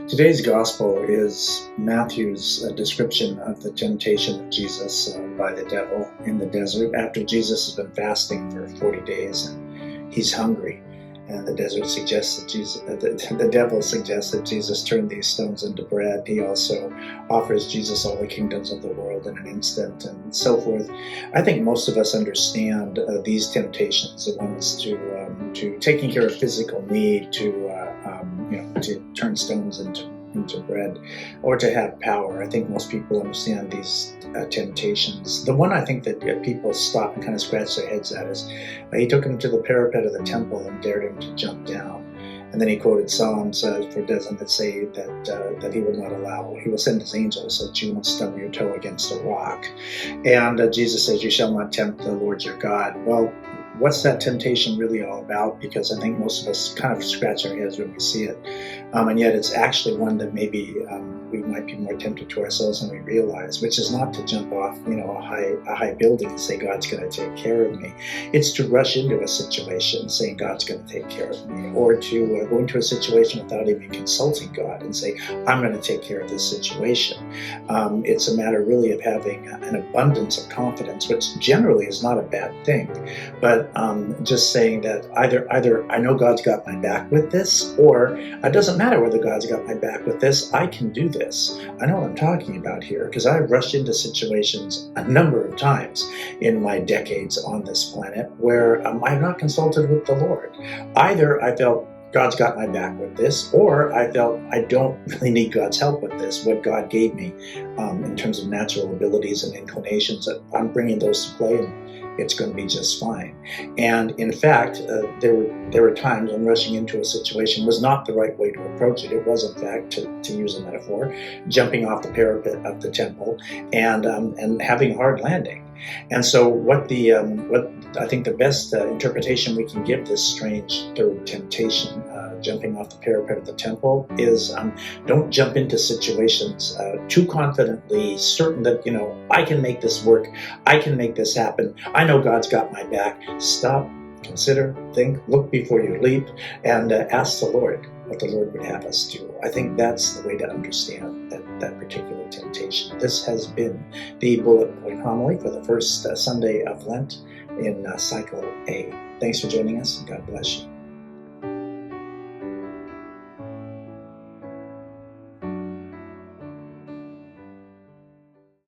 Today's gospel is Matthew's description of the temptation of Jesus by the devil in the desert after Jesus has been fasting for 40 days and he's hungry. And the devil suggests that Jesus turn these stones into bread. He also offers Jesus all the kingdoms of the world in an instant, and so forth. I think most of us understand these temptations, the ones to taking care of physical need, to turn stones into bread, or to have power. I think most people understand these temptations. The one I think that people stop and kind of scratch their heads at is he took him to the parapet of the temple and dared him to jump down. And then he quoted Psalms for dozen that say that he will not allow, he will send his angels so that you won't stub your toe against a rock. And Jesus says, you shall not tempt the Lord your God. Well, what's that temptation really all about? Because I think most of us kind of scratch our heads when we see it. And yet it's actually one that maybe we might be more tempted to ourselves than we realize, which is not to jump off, a high building and say, God's going to take care of me. It's to rush into a situation saying, God's going to take care of me, or to go into a situation without even consulting God and say, I'm going to take care of this situation. It's a matter really of having an abundance of confidence, which generally is not a bad thing, but just saying that either I know God's got my back with this, or it doesn't matter whether God's got my back with this, I can do this. I know what I'm talking about here, because I've rushed into situations a number of times in my decades on this planet where I've not consulted with the Lord. Either I felt God's got my back with this, or I felt I don't really need God's help with this. What God gave me in terms of natural abilities and inclinations, I'm bringing those to play, and it's going to be just fine. And in fact, there were times when rushing into a situation was not the right way to approach it. It was, in fact, to use a metaphor, jumping off the parapet of the temple and having a hard landing. And so what I think the best interpretation we can give this strange third temptation, jumping off the parapet of the temple, is don't jump into situations too confidently, certain that, I can make this work, I can make this happen, I know God's got my back. Stop, consider, think, look before you leap, and ask the Lord what the Lord would have us do. I think that's the way to understand that particular temptation. This has been the bullet point homily for the first Sunday of Lent in Cycle A. Thanks for joining us, and God bless you.